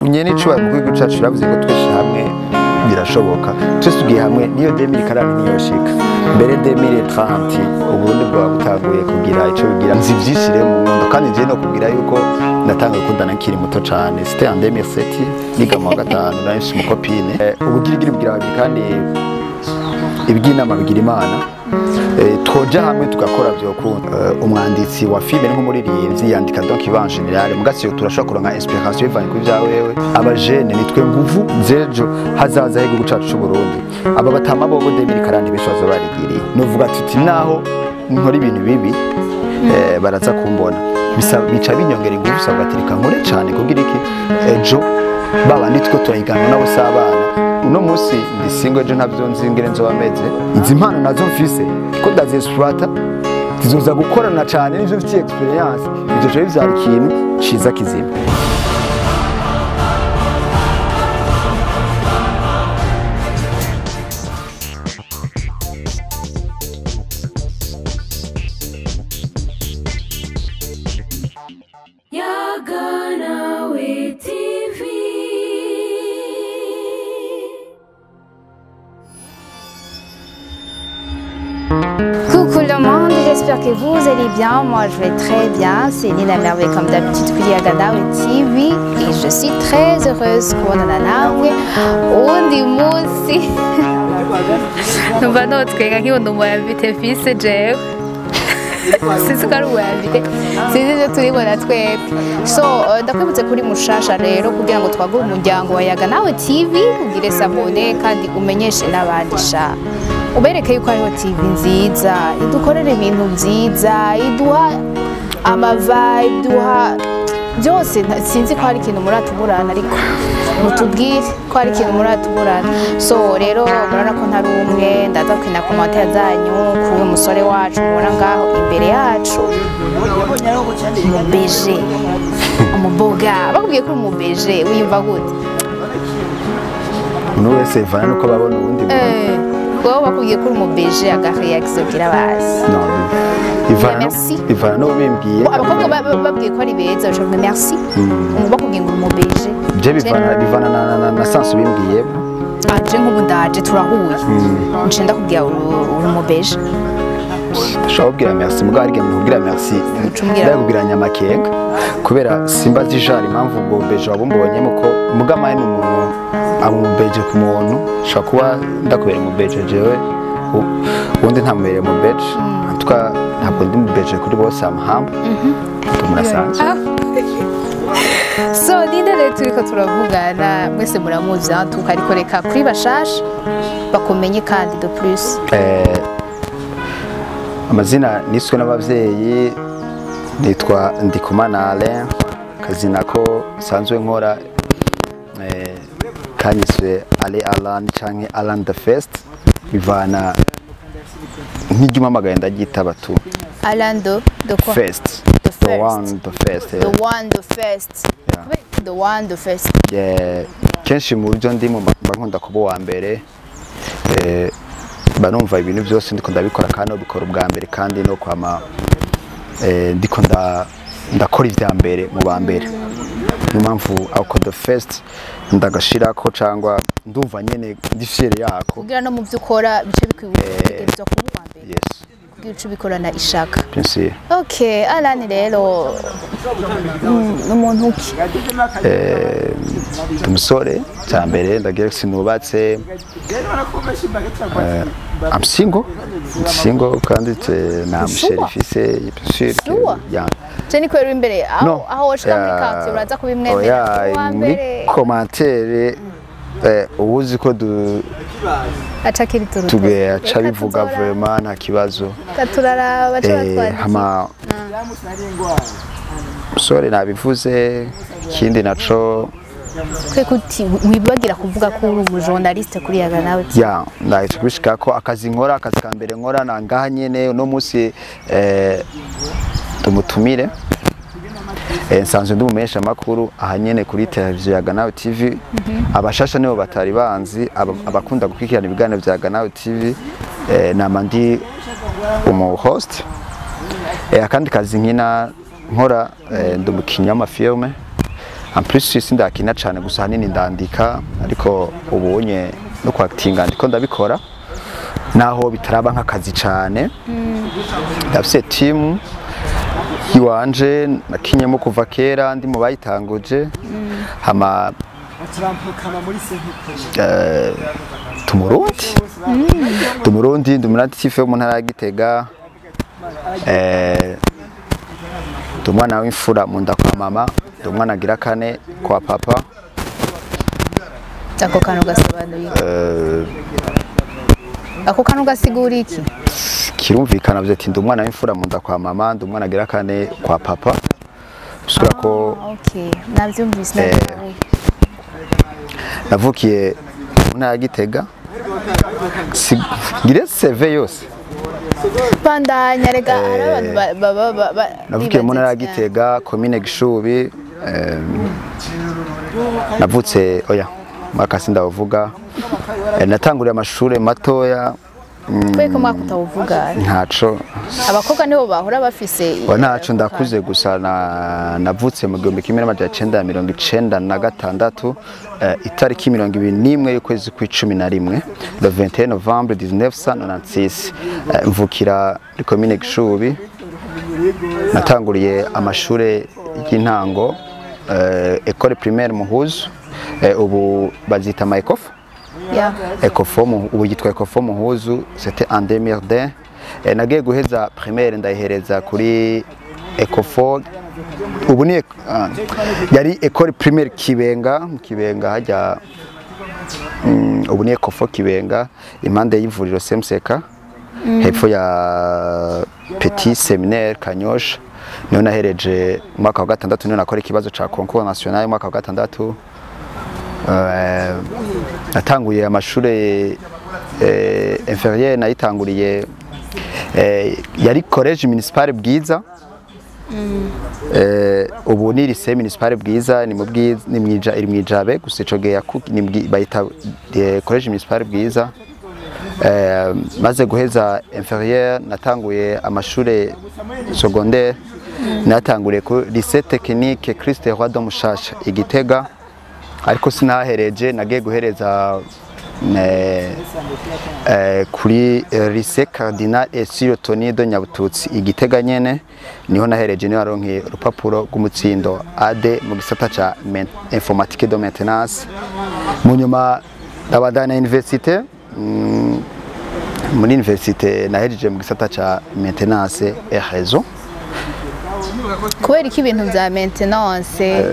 nyene icuba mu gihugu cacu ravuze ko twese hamwe birashoboka twese tugiye hamwe niyo 2040 niyo shika mbere 2030 uburundi bwa butanguye kugira ico bigira nzivyishire mu mundo kandi je no kugira yuko natanga gukundana nkiri muto cyane c'était en 2007 niga mu gatanu nari mu copine ubugirigiri bwira babiri kandi ibwinama bigira imana twoja hamwe tugakora byokunda umwanditsi wa filme n'umuririmbyi yandika donc en général mugasiyo turashobora kuronka inspiration ivanye ku byawewe abajene nitwe nguvu zejo hazaza hego gucacu cy'u Burundi aba batama bobo 2040 beshazo barigiriye novuga tuti naho nkora ibintu bibi baraza kumbona bica binyongera ingufu sabatirika nkore cyane kugira iki ejo baba nitwe turayigana nabo sabana uno musi ndisingo ejo ntabyo nzingire nzo bameze izi mpano nazo mfise ko ndazesfrata zizoza gukorana cyane n'ivyo mfite experience ibyo cyo bivyara ikintu ciza kizima Coucou le monde, j'espère que vous allez bien. Moi je vais très bien. C'est GnMjr comme d'habitude kuri Agadawe TV et je suis très heureuse kubonana nawe undi munsi. Numva notwega nk'ibintu muyavite fise jewe. Sinzi ko ari uwayavite. Sinzi ivyo turibona twebwe. So ndakwibutse kuri mushasha rero kugira ngo twagure umuryango wa Agadawe TV ugire sabone kandi umenyeshe n'abandi sha. Ubereke yuko hariho TV nziza idukorera ibintu byiza iduha amava iduha byose sinzi ko hari ikintu muratuburana ariko mutubwire ko hari ikintu muratuburana so rero murana ko ntari umwe ndaza kwina commentaire zanyu kuwe umusore wacu mubona ngaho imbere yacu umubeje umuboga bakubwiye ko umubeje wiyumva gute uno wese ivana nuko babona ubundi Quoi bakubwiye ko umubeje agareaction gira basi ivana no bimbwiye abakobwa babwiye ko ari beza bavuga merci bakubwiye ngo umubeje je bivana na sansu bimbwiye aje nk'ubundaje turahuye nje ndakubwiye umubeje shobwira merci muga arige mubwira merci ndakubwira nyamakenga kubera simba zijari impamvu ubwo beje wabumbonye muko muga maye n'umuntu amubeje ku muntu shakuba ndakubera mu beje jewe undi ntamubere mu beje atwa ntabwo ndi mu beje kuri bose amahamba tumurasanze so nindere turiko turavugana mwese muramuzi tukarikoreka kuri bashasha bakomenye kandi de plus amazina niswe n'abavyeyi nitwa Ndikumana Alain kazina ko sanzwe nkora kanyiswe Alain canke Alain the first bivana nk'ijuma magaye ndagita batu Alain the first the one the first kenshi mu buryo ndimo bankunda kuba wa mbere banumva ibintu byose ndiko ndabikora kandi ubikora ubwa mbere kandi no kwama ndiko ndakora ivya mbere mu ba mbere impamvu ako the first ndagashira ko cangwa ndumva nyene ndifyere yako kugira no mu byo ukora bice bikwibutsa kuba wa mbere yes kugira uco bikorana ishaka bien okay Alain rero n'umuntu uki umusore cya mbere ndagira sinubatse I'm single kandi na musherifise sûr ya Jenny kwero imbere aho washika muri kanti uraza kubimwemera muri commentaire ubuzi ko atakiri turu tuge aca bivuga vraiment nta kibazo katuraraba hama sorry nabivuze kindi naco kwekuti wibagira kuvuga ko uri umujournaliste kuri Agadawe ya ndahita kubishika ko akazi nkora akazi ka mbere nkora nangaha nyene no musi tumutumire nsanzwe ndumesha makuru aha nyene kuri televiziyo ya Agadawe TV abashasha nibo batari banzi abakunda gukurikirana ibiganiro bya Agadawe TV namandi umu host akandi kazi nkina nkora ndumukinya ama filme en plus sindakina cyane gusa hanini ndandika ariko ubonye no kwactinga ndiko ndabikora naho bitaraba nk'akazi cyane ndafise team iwanje nakinyemo kuva kera ndi mu bayitanguje hama tumurundi ndumuratife mu ntara ya Gitega ndumwana w'imfura mu nda kwa mama ndumwana agira kane kwa papa ako kantu gasobanuye ako kantu gasigura iki kirumvikana byo ati ndumwana w'imfura mu nda kwa mama ndumwana agira kane kwa papa usura ko okay navyumvise navukiye mu ntara ya Gitega ngire CV yose bandanya rega arabantu navukiye mu ntara ya Gitega commune Gishubi navutse oya makasi ndavuga natanguriye amashuri matoya kweko mwaka utawuvuga ntaco abakobwa nibo bahora bafise ntaco ndakuze gusa navutse mu 1996 itariki 21 y'ukwezi kwa11 le 21 novembre 1996 mvukira muri commune Gishubi natanguriye amashuri y'intango école primaire Muhuzu ubu bazita Maikof Ecofom ubu yitwa Ecofom Muhuzu c'était en 2002 nagiye guheza primaire ndayihereza kuri Ecofom ubu ni yari école primaire Kibenga hajya ubu ni Ecofom Kibenga impande y'ivuriro Semseka hepfo ya Petit Séminaire Kanyosha niyo nahereje umwaka wa gatandatu niyo nakora ikibazo ca concours national umwaka wa gatandatu natanguye amashuri inférieur nayitanguriye yari collège municipal Bwiza ubu ni lycée municipal Bwiza ni mwijabe gusa ico gihe bayita collège municipal Bwiza maze guheza inférieur natanguye amashuri secondaire natanguriye ku lycée technique Christ Roi de Mushasha Igitega ariko sinahereje nagiye guhereza kuri lycée Cardinal Esile Tony de Nyabututsi Igitega nyene niho nahereje niho aronke urupapuro rw'umutsindo AD mu gisata ca informatique de maintenance mu nyuma ndabandana université muri université nahereje mu gisata ca maintenance et réseau kubera iki ibintu vya maintenance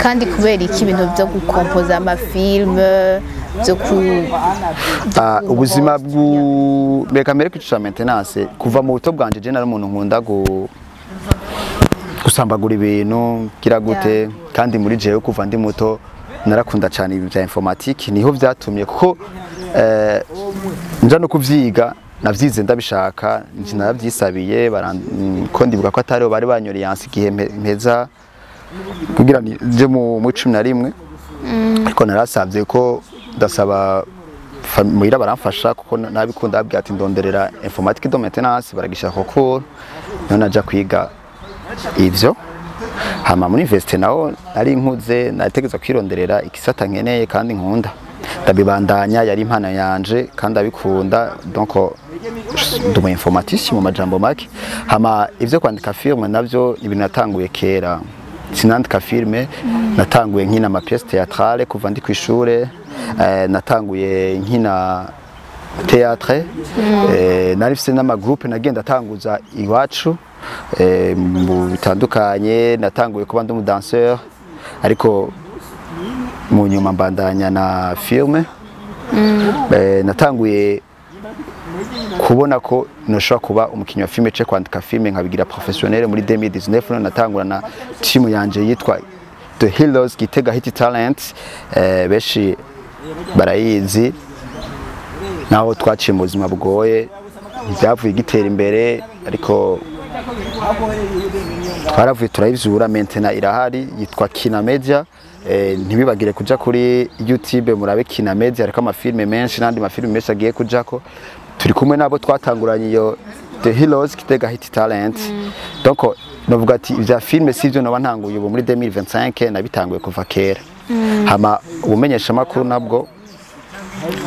kandi kubera iki ibintu byo gukompoza amafilme byo ubuzima bw'ubeka mbere kwicisha maintenance kuva mu buto bwanje je nari umuntu nkunda gusambagura ibintu gira gute kandi muri jewe kuva ndi muto narakunda cyane ibintu bya informatique niho vyatumye kuko nja no kuvyiga navyize ndabishaka nje naravyisabiye ko ndibuka ko atari bari banyoreye yansi gihe mpeza kugira nje mu 11 ariko narasavye ko ndasaba muhira baramfasha kuko nabikunda abwira ati ndonderera informatique de maintenance baragishaka concours niho naja kwiga ivyo hama muri université naho ari nkuze nategeza kwironderera ikisata nkeneye kandi nkunda ndabibandanya yari impano yanje kandi abikunda donc nduma informaticien mu majambo make hama ivyo kwandika filme navyo ibintu natanguye kera sinandika filme natanguye nkina ama pièce théâtrale kuva ndi kwishure natanguye nkina théâtre narifise n'ama groupe nagenda atanguza iwacu mu bitandukanye natanguye kuba ndi mu danseur ariko mu nyuma mbandanya na filme natanguye kubona ko noshobora kuba umukinnyi wa filme cyo kwandika filme nkabigira professionnel muri 2019 natangura na team yanje yitwa The Heroes Gitega Hit Talent beshi barayizi naho twaciye mu buzima bugoye byavuye gitera imbere ariko twaravuye turayivyura maintenant irahari yitwa GnMjr ntibibagire kuja kuri YouTube murabe GnMjr ariko amafilme menshi nandi mafilme menshi agiye kujako turi kumwe nabo twatanguranye iyo The Heroes Gitega Hit Talent donc novuga ati ivya filme sivyo noba ntanguye ubu muri 2025 nabitanguye kuva kera hama ubumenyesha makuru nabwo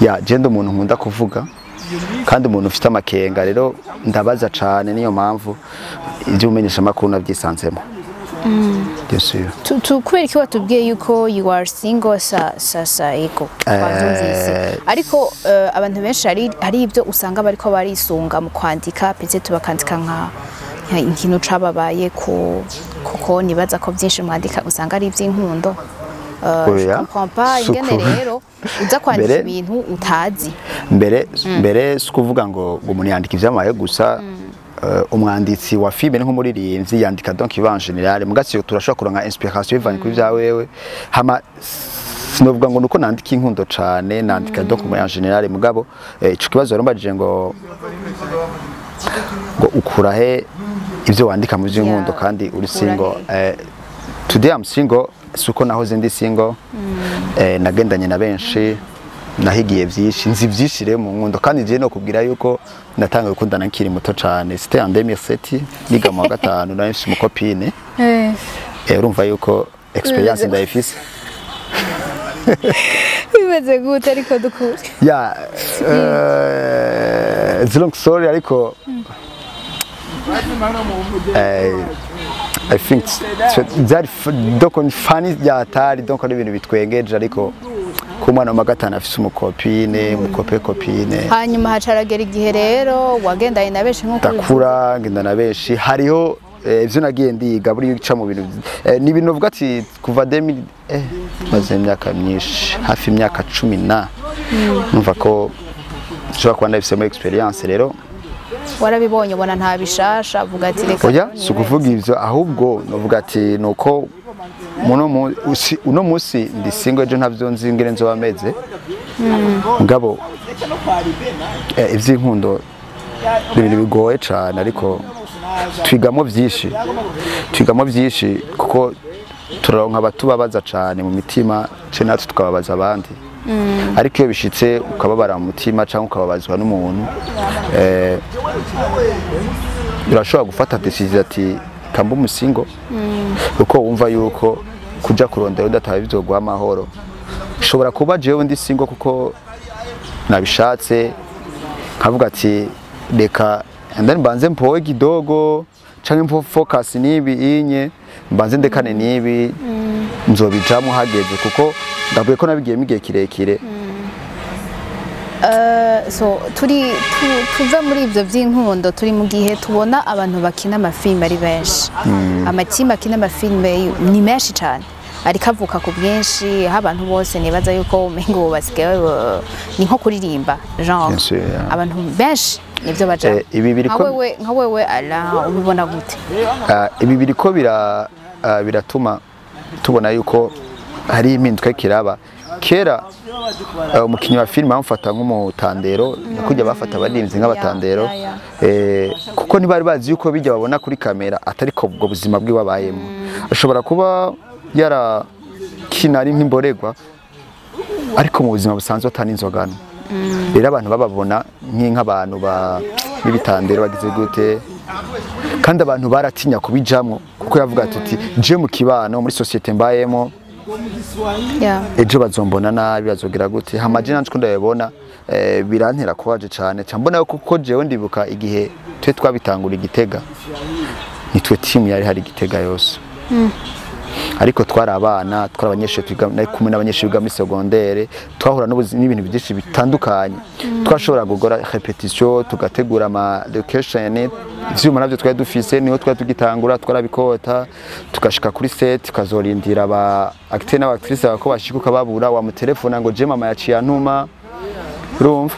ya jendo umuntu nkunda kuvuga kandi umuntu ufite amakenga rero ndabaza cane niyo mpamvu ivyo umenyesha makuru navyisanzemo kubera iki watubwiye yuko you are single sasa ego twavyumvise ariko abantu benshi hari ibyo usanga bariko barisunga mu kwandika petse tubakandika nka ikintu cababaye kuko nibaza ko byinshi mwandika usanga ari ivy'inkundo ingene rero uza kwandika ibintu utazi mbere sikuvuga ngo umuntu yandika ivyamaye gusa umwanditsi wa filme nk'umuririmbyi yandika donc en général mugasi turashobora kuronka inspiration ivanye kuri vya wewe hama sinovuga ngo nuko nandika inkundo cane nandika donc en général mugabo ico kibazo rombajije ngo ukurahe ivyo wandika mu vy'inkundo kandi uri single today I'm single suko nahoze ndi single nagendanye na benshi nahigiye vyinshi nzi vyinshi rero mu nkundo kandi je no kubwira yuko natanga gukundana nkiri muto cane c'était en 2007 niga mu gatanu na mfise umukopine urumva yuko experience ndayifise bimeze gute ariko dukuri ya it's a long story ariko I think that donc funny yatari donc ari ibintu bitwengeje ariko kumwana wa gatanu afise umukopine kopine hanyuma hacaragera igihe rero wagendanye na benshi nkuko dakura ngenda na benshi hariho ivyo nagiye ndiga buri gica mu bintu ni ibintu uvuga ati kuva 2000 maze imyaka myinshi hafi imyaka 10 numva ko nshobora kuba ndabifise muri experience rero warabibonye ubona nta bishasha avuga ati reka oya sukuvuga ivyo ahubwo novuga ati nuko uno musi ndi single ejo ntavyo nzi ngene nzobameze ngabo ivy'inkundo ibintu bigoye cane ariko twigamo vyinshi kuko turaronka abatubabaza cane mu mitima ce natwe tukababaza abandi ariko iyo bishitse ukababara mu mutima cyangwa ukababazwa n'umuntu urashobora gufata decision ati kamba umusingo uko wumva yuko kuja kurondera udataye bizogwa amahoro ushobora kuba jewe ndi single kuko nabishatse nkavuga ati reka ndani mbanze mpowe kidogo canke focus nibi inye mbanze ndekane nibi nzobijamo hageze kuko ndavuye ko nabigiye migiye kirekire so tuva muri ivyo vy'inkundo turi mu gihe tubona abantu bakina amafilme ari benshi amatima akina amafilme ni menshi cyane ariko avuka ku bwinshi aho abantu bose nibaza yuko umengo basigaye ni nko kuririmba genre abantu benshi nivyo baja nka wewe Alain ubibona gute ibi biriko biratuma tubona yuko hari impinduka kiraba kera umukinyi wa filime amufata nk'umutandero kujya bafata abarinzi nk'abatandero kuko ntibari bazi yuko bijya babona kuri kamera atari ko ubwo buzima bwe wabayemo ashobora kuba yarakina ari nk'imboregwa ariko mu buzima busanzwe atani inzogano rero abantu bababona nk'abantu b'ibitandero bagize gute kandi abantu baratinya kubijamwo kuko yavuga ati je mu kibano muri societe mbayemo ejo bazombona nabi bazogira gute hamaje nanje ndabibona birantera kubaje cyane cyambona kuko jewe ndibuka igihe twe twabitangura igitega nitwe team yari hari igitega yose ariko twari abana twari abanyeshuri twiga kumwe n'abanyeshuri biga muri secondaire twahura n'ibintu byinshi bitandukanye twashobora gukora repetition tugategura ama location ivyuma navyo twari dufise niho twari tugitangura twarabikota tugashika kuri set tukazorindira aba acteur n'abactrice bako bashikuka babura wa mu telefone ngo je mama yaciye antuma urumva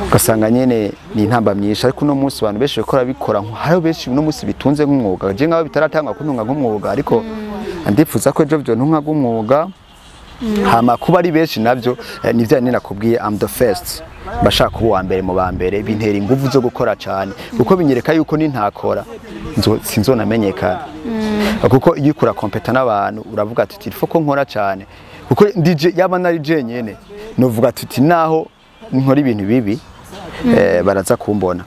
ugasanga nyene ni intamba myinshi ariko uno munsi abantu benshi bakora bikora hariho benshi uno munsi bitunze nk'umwuga je ngabo bitaratangwa kuntunga nk'umwuga ariko Ndipfuza ko ejo byo ntunka gumwuga hama kuba ari benshi navyo nivyo nakubwiye I'm the first bashaka kuba wa mbere mu ba mbere bintera ingufu zo gukora cyane kuko binyereka yuko ni ntakora sinzonamenyekana kuko iyo ukura kompeta n'abantu uravuga ati il faut ko nkora cyane kuko DJ yaba nari jenyene novuga ati naho nkora ibintu bibi baraza kumbona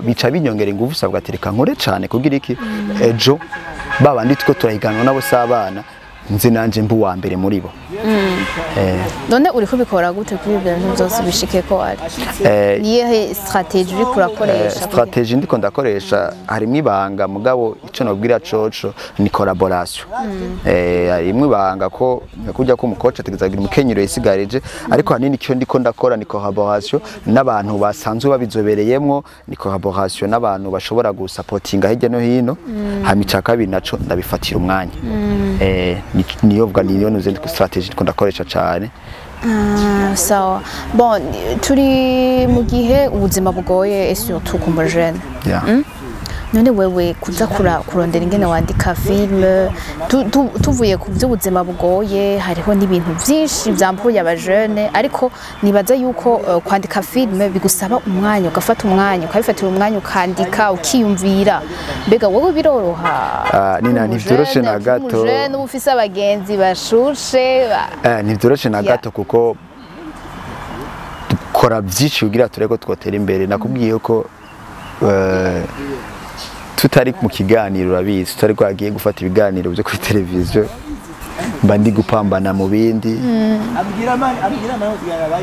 bica binyongera ingufu usabwa ati reka nkore cyane kugira iki ejo babandi two turahiganwa nabo sabana nzi nanje mbu wa mbere muri bo none uri kubikora gute kuri ibyo bintu byose bishike ko ari niye strategy uri kurakoresha strategy ndiko ndakoresha harimo ibanga mugabo ico nobwira coco ni collaboration harimo ibanga ko kujya ko umukoca ategezagira umukenyero yisigareje ariko hanini cyo ndiko ndakora ni collaboration n'abantu basanzwe babizobereyemwo ni collaboration n'abantu bashobora gusupportinga hirya no hino hamica kabiri naco ndabifatira umwanya niyo vuga niyo nuze strategy ndiko ndakoresha cyane sawa bon turi mu gihe ubuzima bugoye et surtout ku jeune none wewe kuza kurondera ingene wandika film tuvuye ku by'ubuzima bugoye hariho n'ibintu byinshi byambuye abajene ariko nibaza yuko kwandika film bigusaba umwanya ugafata umwanya ukabifatira umwanya ukandika ukiyumvira mbega wowe biroroha nina ntivyoroshe na gato jeune ufise abagenzi bashushe ntivyoroshe na gato kuko dukora byinshi kugira tureko twotera imbere nakubwiye ko tutari mu kiganiro urabizi tutari kwagiye gufata ibiganiro byo kuri televiziyo mba ndi gupambana mu bindi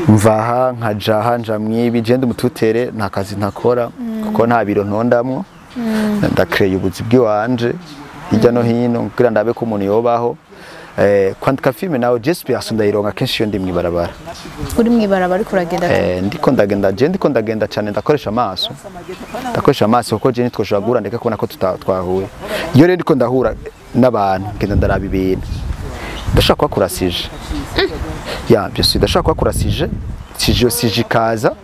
mvaha nkajaha nja mwibi je ndi mututere nta kazi ntakora kuko nta biro ntondamwo ndakreye ubuzi bw'iwanje hirya no hino kugira ndabe ko umuntu yobaho kwandika filme nawe j'espère ndayironka kenshi yo ndi mwibarabara uri mwibarabara ariko uragenda ndiko ndagenda cyane ndakoresha amaso kuko je nitwoshobora guhura ndeka kubona ko twahuye iyo rero ndiko ndahura n'abantu ngenda ndaraba ibintu ndashaka kubakurasije byose ndashaka kubakurasije sije kaza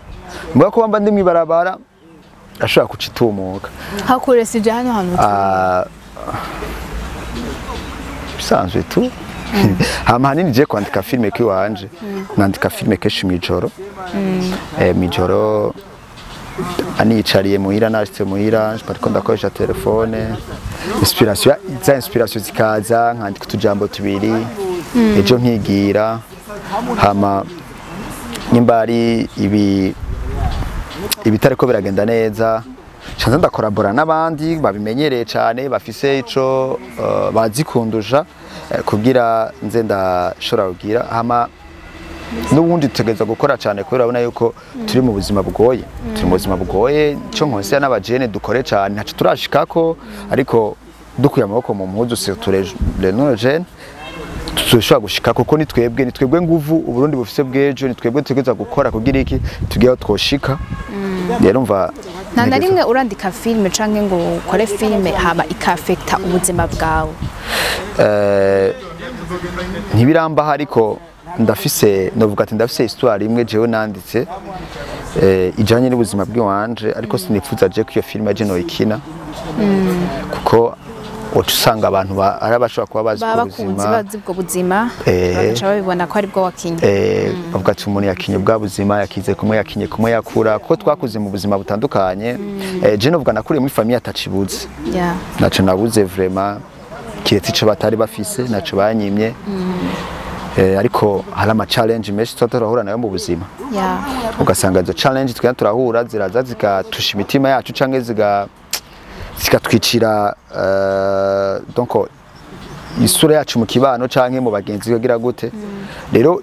mvuga ko bamba ndi mwibarabara ashaka kucitumuka hakuresije hano bisanzwe tu hama hanini je kwandika filme kiwanje nandika filme kenshi mijoro anicariye muhira nashitse muhira ariko ndakoresha telefone inspiration zikaza nkandika utujambo tubiri ejo nkigira hama nimba ari ibitariko biragenda neza chanza ndakorabora n'abandi babimenyereye cyane bafise ico bazikundusha kugira nze ndashobora kugira hama n'ubundi tutegeza gukora cyane kubera urabona yuko turi mu buzima bugoye cyo nkose n'abajene dukore cyane ntaco turashikako ariko dukuye amaboko mu mpuzu surtout les non jeunes tuzoshobora gushika kuko ni twebwe nguvu uburundi bufise bwejo ni twebwe tutegeza gukora kugira iki tugiye twoshika rero mva nta rimwe urandika filme canke ngo ukore filme haba ikafekta ubuzima bwawe ntibiramba ariko ndafise novuga ati ndafise histoire imwe jewe nanditse ijanye n'ubuzima bw'iwanje ariko sinipfuza je ko iyo filme aje no ikina kuko usanga abantu arabashobora kuba bazi ubwo buzima bagaca babibona ko ari bwo wakinye bavuga ati umuntu yakinye bwa buzima yakize kumwe yakura kuko twakuze mu buzima butandukanye je novuga nakuriye muri famille atacibuze naco nabuze vraiment kiretse ico batari bafise naco banyimye ariko hari ama challenge menshi turahura nayo mu buzima ugasanga izo challenge twenda turahura ziraza zikatusha imitima yacu canke zikatwicira donc isura yacu mu kibano canke mu bagenzi bagira gute rero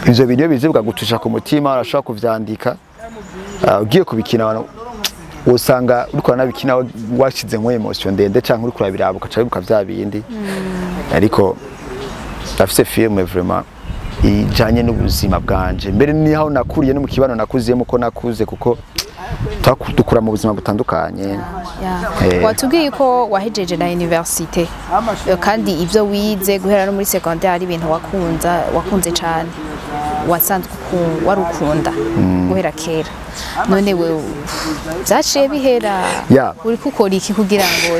ivyo bintu bizivuga gutusha ku mutima urashobora kuvyandika ugiye kubikina abantu usanga uriko nabikina washize nko emotion ndende canke uri kurabiraba ukaca bibuka vya bindi ariko ndafise filme vraiment ijanye n'ubuzima bwanje mbere niho nakuriye no mu kibano nakuziyemo ko nakuze kuko dukura mu buzima butandukanye watubwiye ko wahejeje na universite kandi ibyo wize guhera no muri secondaire ari ibintu wakunze cyane wasanzwe warukunda guhera kera none wewe byaciye bihera uri gukora iki kugira ngo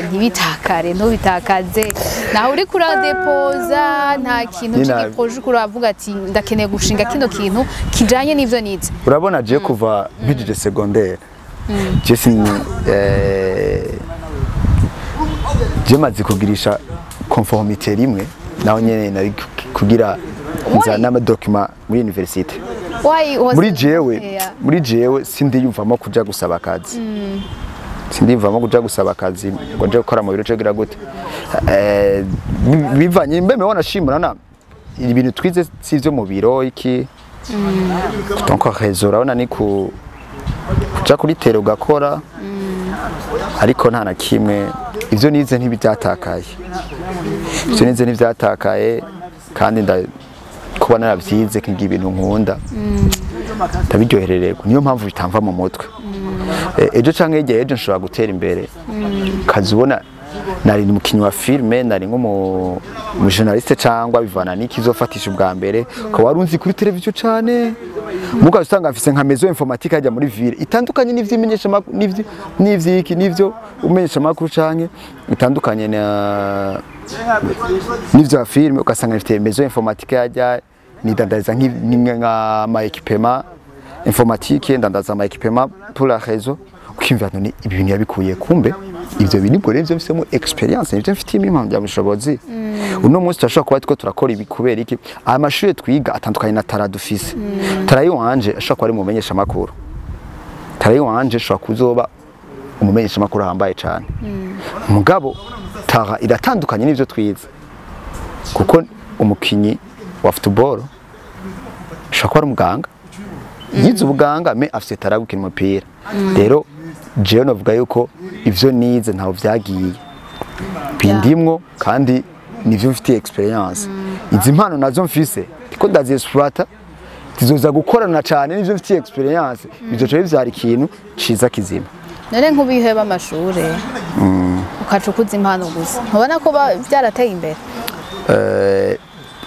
ntubitakaze naho uri kuradepoza nta kintu cy'igiproje uravuga ati ndakeneye gushinga kino kintu kijanye n'ivyo nize urabona je kuva mpijije secondaire je maze kugirisha conformité rimwe naho nyene nari kugira nza n'ama document muri université muri jewe sindiyumvamo kuja gusaba akazi sindiyumvamo kuja gusaba akazi ngo nje gukora mu biro cyo gira gute bivanye mbeme wanashimura na ibintu twize sivyo mu biro iki donc réseau urabona ni kuja kuri tero ugakora ariko nta na kimwe ivyo nize ntibyatakaye ivyo nize ntibyatakaye kandi kuba naravyize kingi ibintu nkunda ndabiryoherererwa niyo mpamvu bitamva mu mutwe ejo canke igihe ejo nshobora gutera imbere kazubona nari umukinyi wa filme nari nko mu journaliste cyangwa bivana niki zofatisha ubwa mbere ko warunzi kuri televiziyo cyane muga usanga afise nka maison informatique ajya muri ville itandukanye n'ivyimenyesha n'ivyiki n'ivyo umenyesha makuru canke itandukanye n'ivyo filme ugasanga ifite maison informatique ajya nidandariza nka ma équipement informatique ndandaza ma équipement pour la réseau ukimva none ibi bintu yabikuye kumbe ivyo bintu bwo revyo mfisemo experience nivyo mfitiye impamvu y'abushobozi uno munsi turashobora kuba two turakora ibi kubera iki amashuri twiga atandukanye na tara dufise tara yiwanje ashobora kuba ari mumenyesha makuru tara yiwanje ashobora kuzoba umumenyesha makuru hambaye cyane mugabo tara iratandukanye n'ivyo twize kuko umukinyi wa football ashobora kuba ari umuganga yize ubuganga me afise tara gukina umupira rero jewe novuga yuko ivyo nize ntaho vyagiye bindimwo kandi nivyo mfitiye experience izi mpano nazo mfise ko ndaziexploita tizoza gukorana cyane nivyo mfitiye experience bizoca bivyara ikintu ciza kizima none nk'ubiheba amashure ukacukuza impano gusa ntubona ko vyarateye imbere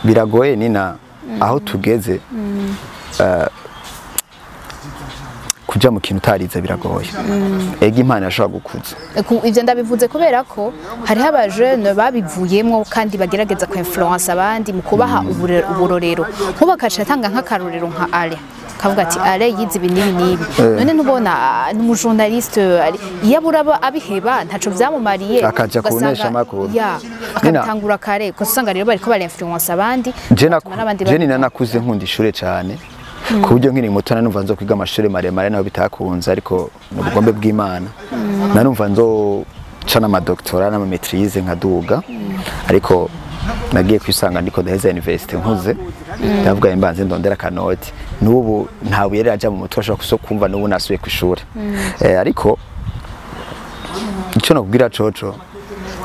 biragoye nina aho tugeze kuja mu kintu utarize biragoye ega impano yashobora gukuza ivyo ndabivuze kubera ko hariho abajeune babivuyemwo kandi bagerageza ku influence abandi mu kubaha uburorero nk'ubakaca atanga nk'akarorero nka Alain kavuga ati Alain yize ibi n'ibi none ntubona n'umujournaliste iyo abura abiheba ntaco vyamumariye akaja kunesha makuru akatangura kare ko usanga rero bariko bara influence abandi je nakuze nkunda ishure cyane ku buryo nkiri muto nanumva nzo kwiga amashuri maremare naho bitakunze ariko n'ubugombe bw'Imana nanumva nzo cana amadoktora n'ama maîtrise nkaduga ariko nagiye kwisanga ndiko daheza university nkuze ndavuga imbanze ndondera kanoti n'ubu ntawe yari aja mu mutwe ashaka kumva n'ubu nasuye ku ishuri ariko icyo nakubwira coco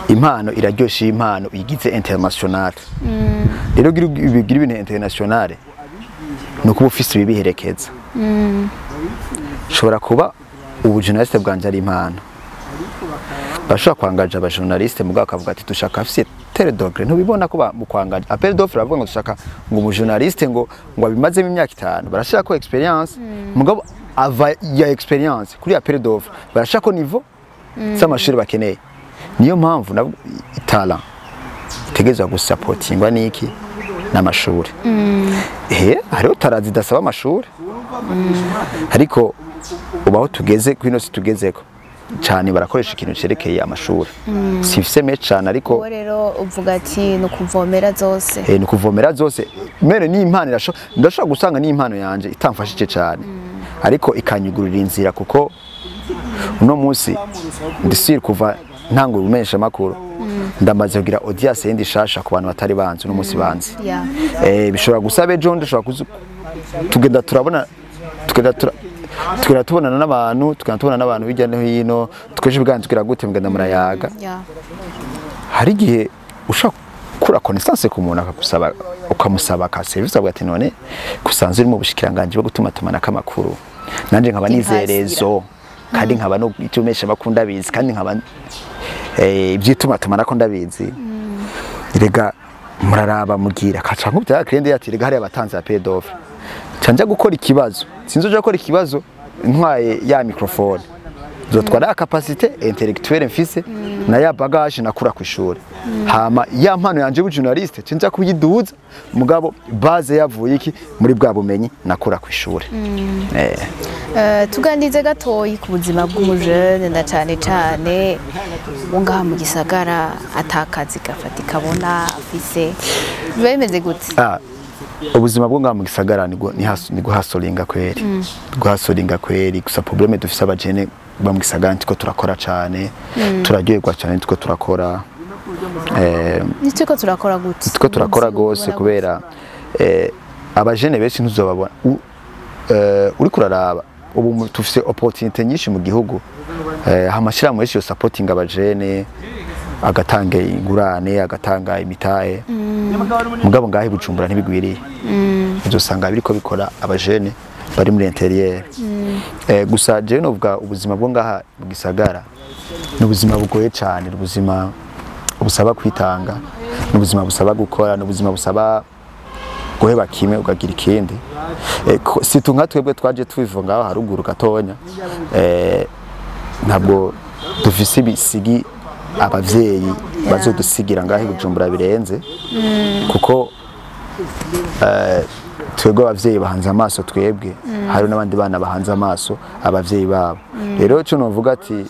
impano iraryosha impano igize international rero bigira ibintu international nuko ufise ibibiherekeza shobora kuba ubu journaliste bwanje ari impano bashaka kwangaje aba journaliste mugabo akavuga ati dushaka afise tere dogre ntubibona ko mu kwangaje appel d'offre bavuga ngo dushaka ngo mu journaliste ngo abimazemo imyaka 5 barashaka ko experience mugabo ava ya experience kuri appel d'offre barashaka ko niveau s'amashuri bakeneye niyo mpamvu na talent itegezwa gusupportingwa niki n'amashuri hariho tarazi dasaba amashuri ariko ubaho tugeze kwino si tugezeko cyane barakoresha ikintu cerekeye amashuri sifise me cyane ariko rero uvuga ati no kuvomera zose no kuvomera zose mere ni impano ndashaka gusanga ni impano yanje itamfashije cyane ariko ikanyugurira inzira kuko uno munsi ndisir kuva ntango umesha makuru ndamaze kugira audience yindi shasha ku bantu batari banzi no munsi banzi bishobora gusaba ejo ndashobora tugenda turabona tubonana n'abantu bijya no hino tweshe bwanze kugira gute mugenda murayaga hari gihe ushaka kura connaissance ku muntu akagusaba ukamusaba ka service abwa ati none kusanzwe uri mu bushikiranganje bwo gutuma tumana kamakuru nanje nkaba nizerezo kandi nkaba no itumesha bakunda bizi kandi nkaba ibyituma tumana ko ndabizi rega muraraba mugira kaca nkubya client yati rega hari abatanze appel d'offre canja gukora ikibazo sinzoje gukora ikibazo ntwaye ya microphone zotwara capacité intellectuelle mfise na ya bagage nakura ku ishuri hama ya mpano yanje bu journaliste cenza kuyiduza mugabo base yavuye iki muri bwa bumenyi nakura ku ishuri tugandize gatoyi ku buzima bw'umujene na cyane ngaha mu gisagara atakazi gafatika abona afise bimeze gute ubuzima bwo ngaha mu gisagara ni guhasoringa kweri guhasoringa kweri gusa probleme dufise abajene ba mu gisagara ntiko turakora cyane turaryoherwa cyane ntiko turakora nitiko turakora gute ntiko turakora gose kubera abajene benshi ntuzobabona uri kuraraba ubu tufise opportunity nyinshi mu gihugu hamashira mu yo supporting abajene agatanga ingurane agatanga imitahe mugabo ngahe Bujumbura ntibigwiriye uzosanga biriko bikora abajene bari muri interieur gusa je novuga ubuzima bwo ngaha mu gisagara n'ubuzima bugoye cyane ubuzima busaba kwitanga n'ubuzima busaba gukora n'ubuzima busaba guheba kimwe ugagira ikindi situ nka twebwe twaje twivunga aho haruguru gatonya ntabwo dufise ibisigi abavyeyi bazodusigira ngahe Bujumbura birenze kuko twebwe abavyeyi bahanze amaso twebwe hari n'abandi bana bahanze amaso abavyeyi babo rero cyo novuga ati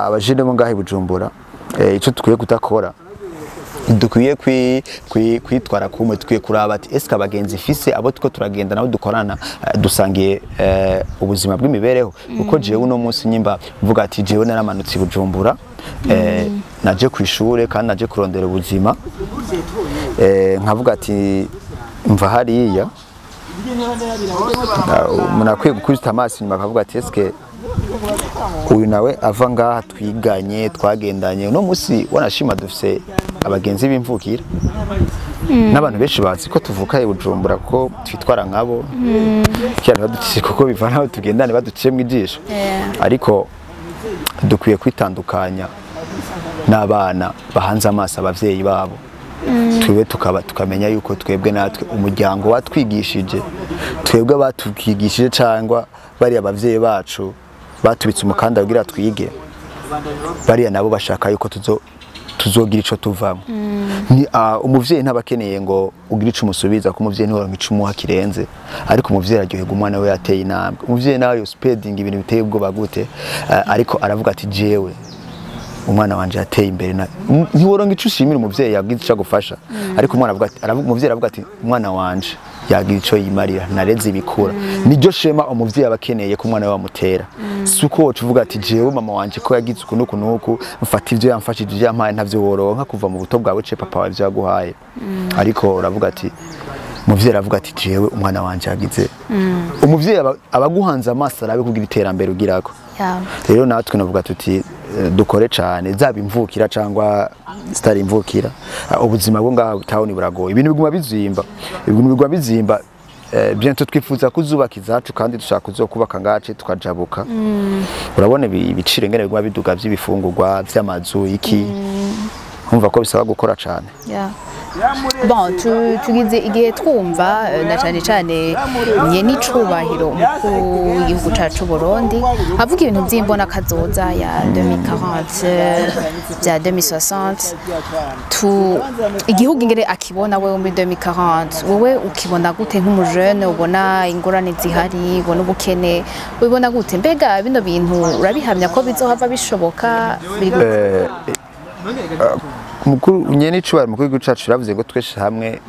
abajene bo ngahe Bujumbura ico tukwiye kutakora dukwiye kwitwara kumwe tukwiye kuraba ati eske abagenzi fise abo tuko turagenda nabo dukorana dusangiye ubuzima bw'imibereho uko jewe uno munsi nyimba mvuga ati jewe naramanutse Bujumbura naje kwishure kandi naje kurondera ubuzima nkavuga ati mva hariya munakwiye gukubita amaso nyuma akavuga ati eske uyu nawe ava ngaha twiganye twagendanye no musi wanashima dufise abagenzi b'imvukira n'abantu benshi bazi ko tuvuka i Bujumbura ko twitwara nkabo cyane baduciye kuko bivana aho tugendane baduciye mu ijisho ariko dukwiye kwitandukanya n'abana bahanze amaso abavyeyi babo twebwe tukamenya yuko twebwe natwe umuryango watwigishije twebwe batukigishije cyangwa bari abavyeyi bacu batubitse umukanda kugira twige bariya nabo bashaka yuko tuzogira ico tuvamo ni umuvyeyi ntabakeneye ngo ugira ico umusubiza ko umuvyeyi ntiwora nk'icumu hakirenze ariko umuvyeyi aryohega umwana we yateye intambwe umuvyeyi nawe yo speeding ibintu biteye ubwoba gute ariko aravuga ati jewe umwana wanje yateye imbere ntiwora nk'ico ushimira umuvyeyi yagize ico gufasha ariko umwana avuga ati umuvyeyi aravuga ati umwana wanje yagira ico yimarira nareze ibikura niryo shema umuvyeyi abakeneye ko umwana we bamutera suko wocuvuga ati jewe mama wanje ko yagize ukuntu nuku mfata ivyo yamfashije ivyo yampaye ntavyo woronka kuva mu buto bwawe ce papa wavyo yaguhaye ariko uravuga ati umuvyeyi aravuga ati jewe umwana wanje yagize umuvyeyi abaguhanze amaso arabe kugira iterambere ugirako rero natwe navuga tuti dukore cyane zaba imvukira cyangwa stari imvukira ubuzima bwo ngaho town buragoye ibintu biguma bizimba bientôt twifuza kuzubaka izacu kandi dushaka kuzokubaka ngace tukajabuka urabone ibicire ngene biguma biduga by'ibifungurwa by'amazu iki umva ko bisaba gukora cyane bon tugize igihe twumva na cyane nye n'icubahiro umukuru w'igihugu cacu Burundi avuga ibintu by'imbona kazoza ya 2040 bya 2060 igihugu ingere akibona wewe muri 2040 wowe ukibona gute nk'umujene ubona ingorane zihari ubona ubukene ubona gute mbega bino bintu urabihamya ko bizohava bishoboka mukuru nyene icubahiro mukuru w'igihugu cacu yavuze ngo tweshe hamwe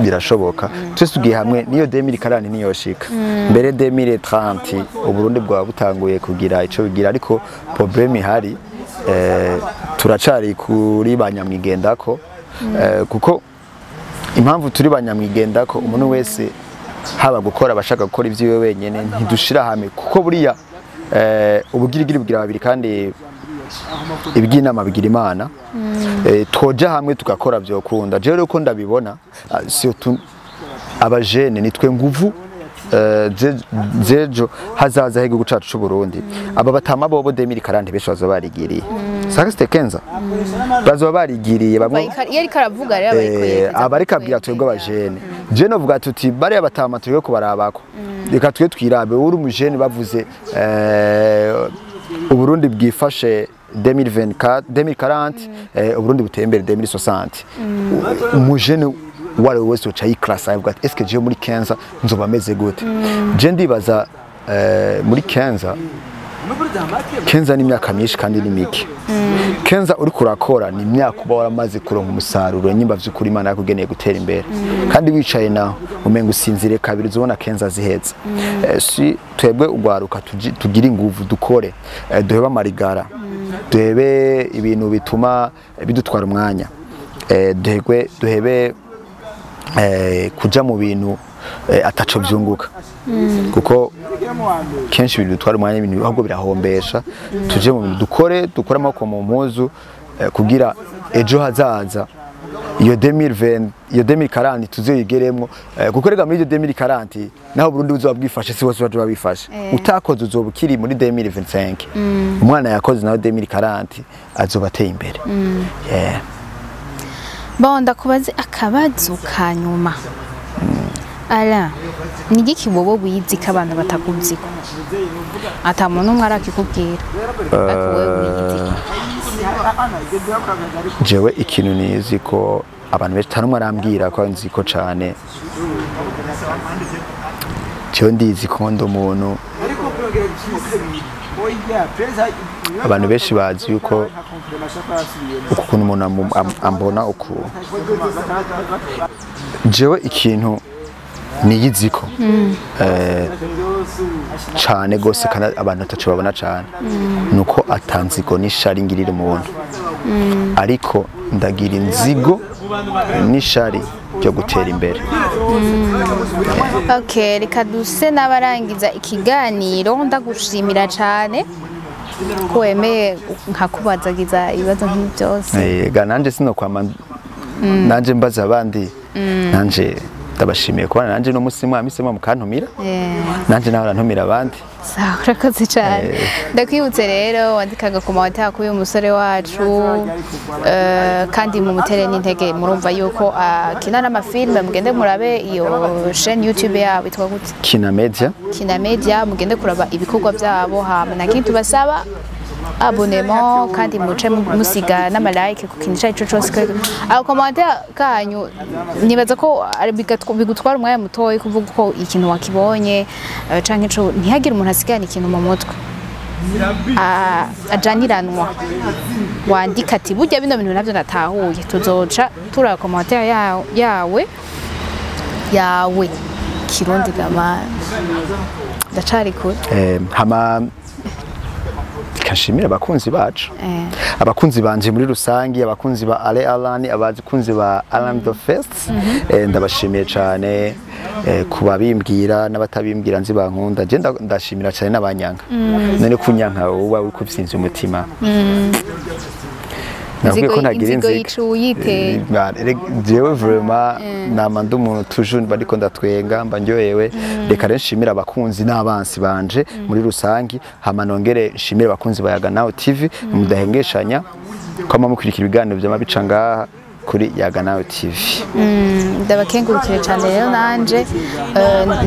birashoboka twese tugiye hamwe niyo 2040 niyoshika mbere 2030 uburundi bwa butanguye kugira ico bigira ariko problème ihari turacari kuri banyamwigendako kuko impamvu turi banyamwigendako umuntu wese haba gukora bashaka gukora ivyiwe wenyene ntidushira hamwe kuko buriya ubugirigiri bugira babiri kandi ibw'inama bigira imana twoja hamwe tugakora vyokunda je rero ko ndabibona surtout abajene nitwe nguvu zejo hazaza hego gucacu c'u Burundi aba batama bobo 2040 besho bazobarigiriye sakiste kenza bazobarigiriye bamwe yari karavuga rero abarika bwira twebwe abajene je no vuga tuti bari abatama turiyo kubarabako reka twe twirabe uri umujene bavuze Uburundi bwifashe 2040 Uburundi butembere 2060 umujene wari wese uca yiklasa avuga eske je muri 15 nzoba meze gute je ndibaza muri 15 Kenza ni imyaka myinshi kandi ni mike. Kenza uri kurakora ni imyaka uba waramaze kuronka umusaruro nyimba vy'ukuri Imana yakugeneye gutera imbere. Kandi wicaye naho umenga usinzire kabiri uzobona Kenza zihetse. Si twebwe ugwaruka tugira inguvu dukore, duheba amarigara, duhebe ibintu bituma bidutwara umwanya, duhebe kuja mu bintu ataco vyunguka, kuko kenshi ibintu bitwara umwanya ibintu ahubwo birahombesha. Tuje mu bintu dukore amaboko mu mpuzu kugira ejo hazaza iyo 2020 iyo 2040 tuzoyigeremwo, kuko rega muri iyo 2040 naho Burundi buzoba bwifashe si bose baje babifashe. Utakoze uzoba ukiri muri 2025. Umwana yakoze naho 2040 azoba ateye imbere. Bonda kubaze akabazo kanyuma. Alain, ni igiki wowe wizi ko abantu batakuziko? Ata muntu umwe arakikubwira. Jewe ikintu nizi ko abantu benshi tanumwe arambwira ko nzi ko cyane. Cyo ndizi ko ndo umuntu abantu benshi bazi yuko ukuntu umuntu ambona uku. Jewe ikintu niyiziko cyane gose kana abantu atacu babona cyane nuko atanzigo n'ishari ngirira umuntu, ariko ndagira inzigo n'ishari byo gutera imbere. Okay, reka duse n'abarangiza ikiganiro. Ndagushimira cyane ko wemeye nkakubazagiza ibibazo nk'ibyose. Nanje sinokwama nanje mbaza abandi, nanje ndabashimiye kubana nanje no musimo amisemo mukantumira, nanje naho rantumira abandi. Sawa, urakoze cyane. Ndakwibutse rero wandikaga ku mawata ko uyu musore wacu kandi mu mutere n'intege, murumva yuko kina n'amafilme, mugende murabe iyo chaîne YouTube yabo itwa gute? GnMjr, mugende kuraba ibikorwa byabo. Hama nakintu basaba abonnement kandi muce musiga n'amalike ku kintu cyacu cyose. Ako commentaire kanyu nibaza ko bigutwara umwanya mutoyi kuvuga ko ikintu wakibonye canke ico ntihagire umuntu asigana ikintu mu mutwe ajaniranwa. Wandika ati burya bino bintu navyo natahuye, tuzoca tura commentaire yawe Kirundi gama ndacari kure. Hama kashimira abakunzi bacu, abakunzi banje muri rusangi, abakunzi ba Alain, abakunzi ba Alain the First, ndabashimiye cyane kubabimbwira n'abatabimbwira nzi bankunda. Je ndashimira cyane n'abanyanga, none kunyanka uba uri kubsinza umutima. Nabwiye ko ntagira inzika. Jewe vraiment namanda umuntu toujours bariko ndatwenga mba ndyohewe. Reka rero nshimira abakunzi n'abansi banje muri rusangi, hama nongere nshimire abakunzi ba GnMjr TV mudahengeshanya ko mukurikira ibiganiro by'amabica ngaha kuri GnMjr TV. Ndabakengurukire cyane rero nanje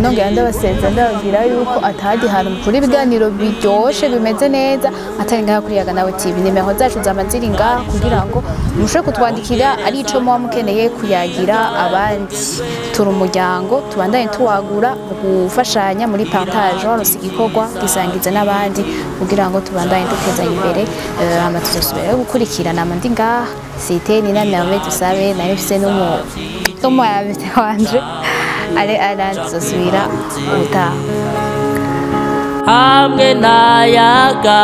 nongera ndabaseza ndababwira yuko atadi hari kuri ibiganiro biryoshe bimeze neza atari ngaha kuri GnMjr TV. Nimero zacu zamaziri ngaha kugira ngo mushe kutwandikira ari ico muba mukeneye kuyagira abandi. Turi umuryango tubandanye tuwagura gufashanya muri partage warose igikorwa gisangiza n'abandi kugira ngo tubandanye dutezanya imbere. Hama tuzosubira gukurikirana amandi ngaha site ni namwe tusabe na FC no yabite wanje Alain tuzosubira ubutaha hamwe nayaga.